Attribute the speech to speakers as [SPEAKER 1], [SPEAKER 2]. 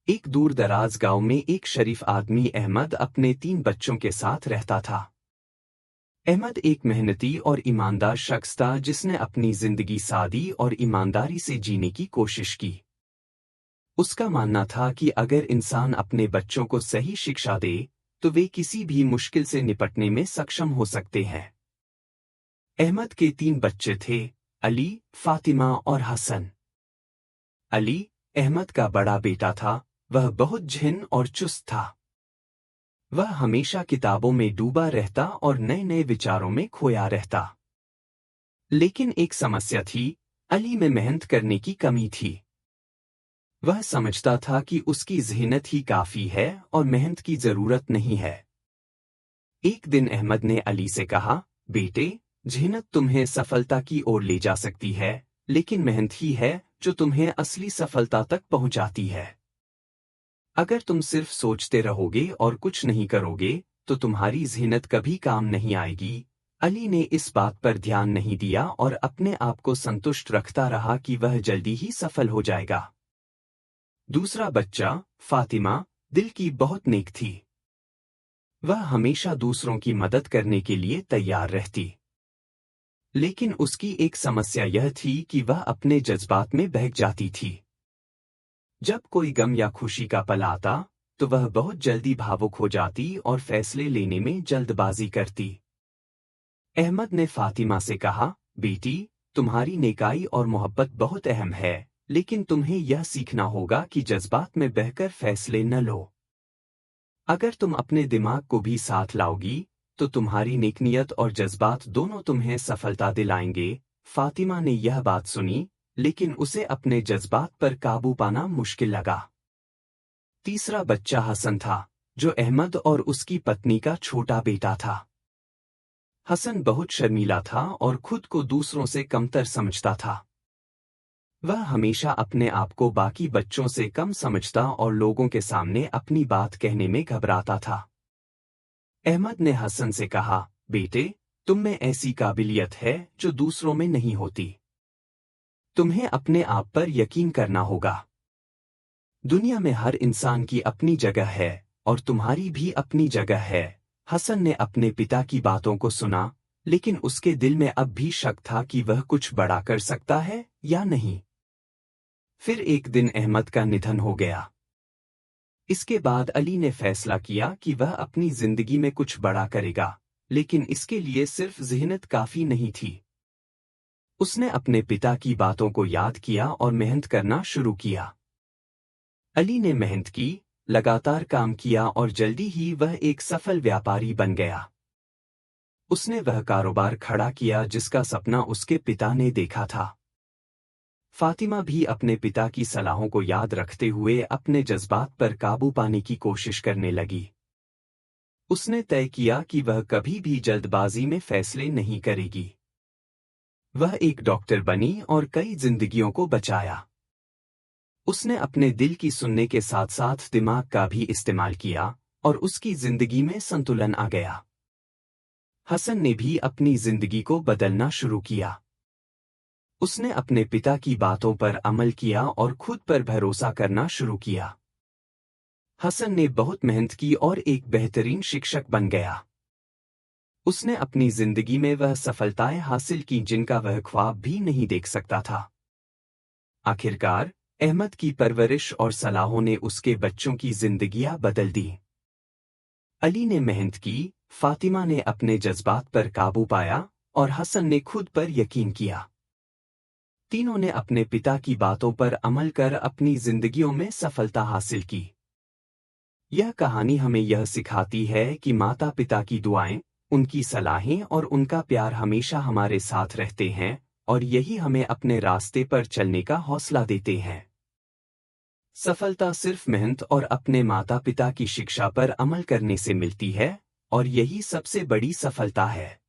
[SPEAKER 1] एक दूर दराज गांव में एक शरीफ आदमी अहमद अपने 3 बच्चों के साथ रहता था। अहमद एक मेहनती और ईमानदार शख्स था जिसने अपनी जिंदगी सादी और ईमानदारी से जीने की कोशिश की। उसका मानना था कि अगर इंसान अपने बच्चों को सही शिक्षा दे तो वे किसी भी मुश्किल से निपटने में सक्षम हो सकते हैं। अहमद के 3 बच्चे थे, अली, फातिमा और हसन। अली, अहमद का बड़ा बेटा था। वह बहुत झिन और चुस्त था। वह हमेशा किताबों में डूबा रहता और नए नए विचारों में खोया रहता। लेकिन एक समस्या थी, अली में मेहनत करने की कमी थी। वह समझता था कि उसकी ज़हनत ही काफ़ी है और मेहनत की ज़रूरत नहीं है। एक दिन अहमद ने अली से कहा, बेटे, ज़हनत तुम्हें सफलता की ओर ले जा सकती है, लेकिन मेहनत ही है जो तुम्हें असली सफलता तक पहुंचाती है। अगर तुम सिर्फ सोचते रहोगे और कुछ नहीं करोगे तो तुम्हारी ज़हनत कभी काम नहीं आएगी। अली ने इस बात पर ध्यान नहीं दिया और अपने आप को संतुष्ट रखता रहा कि वह जल्दी ही सफल हो जाएगा। दूसरा बच्चा, फातिमा, दिल की बहुत नेक थी। वह हमेशा दूसरों की मदद करने के लिए तैयार रहती। लेकिन उसकी एक समस्या यह थी कि वह अपने जज्बात में बह जाती थी। जब कोई गम या खुशी का पल आता तो वह बहुत जल्दी भावुक हो जाती और फैसले लेने में जल्दबाजी करती। अहमद ने फातिमा से कहा, बेटी, तुम्हारी नेकाई और मोहब्बत बहुत अहम है, लेकिन तुम्हें यह सीखना होगा कि जज्बात में बहकर फैसले न लो। अगर तुम अपने दिमाग को भी साथ लाओगी तो तुम्हारी नेकनियत और जज्बात दोनों तुम्हें सफलता दिलाएंगे। फातिमा ने यह बात सुनी, लेकिन उसे अपने जज्बात पर काबू पाना मुश्किल लगा। तीसरा बच्चा हसन था, जो अहमद और उसकी पत्नी का छोटा बेटा था। हसन बहुत शर्मीला था और खुद को दूसरों से कमतर समझता था। वह हमेशा अपने आप को बाकी बच्चों से कम समझता और लोगों के सामने अपनी बात कहने में घबराता था। अहमद ने हसन से कहा, बेटे, तुम में ऐसी काबिलियत है जो दूसरों में नहीं होती। तुम्हें अपने आप पर यकीन करना होगा। दुनिया में हर इंसान की अपनी जगह है और तुम्हारी भी अपनी जगह है। हसन ने अपने पिता की बातों को सुना, लेकिन उसके दिल में अब भी शक था कि वह कुछ बड़ा कर सकता है या नहीं। फिर एक दिन अहमद का निधन हो गया। इसके बाद अली ने फैसला किया कि वह अपनी जिंदगी में कुछ बड़ा करेगा, लेकिन इसके लिए सिर्फ ज़हनत काफ़ी नहीं थी। उसने अपने पिता की बातों को याद किया और मेहनत करना शुरू किया। अली ने मेहनत की, लगातार काम किया और जल्दी ही वह एक सफल व्यापारी बन गया। उसने वह कारोबार खड़ा किया जिसका सपना उसके पिता ने देखा था। फातिमा भी अपने पिता की सलाहों को याद रखते हुए अपने जज्बात पर काबू पाने की कोशिश करने लगी। उसने तय किया कि वह कभी भी जल्दबाजी में फैसले नहीं करेगी। वह एक डॉक्टर बनी और कई जिंदगियों को बचाया। उसने अपने दिल की सुनने के साथ साथ दिमाग का भी इस्तेमाल किया और उसकी जिंदगी में संतुलन आ गया। हसन ने भी अपनी जिंदगी को बदलना शुरू किया। उसने अपने पिता की बातों पर अमल किया और खुद पर भरोसा करना शुरू किया। हसन ने बहुत मेहनत की और एक बेहतरीन शिक्षक बन गया। उसने अपनी जिंदगी में वह सफलताएं हासिल की जिनका वह ख्वाब भी नहीं देख सकता था। आखिरकार, अहमद की परवरिश और सलाहों ने उसके बच्चों की जिंदगियां बदल दी। अली ने मेहनत की, फातिमा ने अपने जज्बात पर काबू पाया और हसन ने खुद पर यकीन किया। तीनों ने अपने पिता की बातों पर अमल कर अपनी जिंदगियों में सफलता हासिल की। यह कहानी हमें यह सिखाती है कि माता पिता की दुआएं, उनकी सलाहें और उनका प्यार हमेशा हमारे साथ रहते हैं और यही हमें अपने रास्ते पर चलने का हौसला देते हैं। सफलता सिर्फ मेहनत और अपने माता पिता की शिक्षा पर अमल करने से मिलती है और यही सबसे बड़ी सफलता है।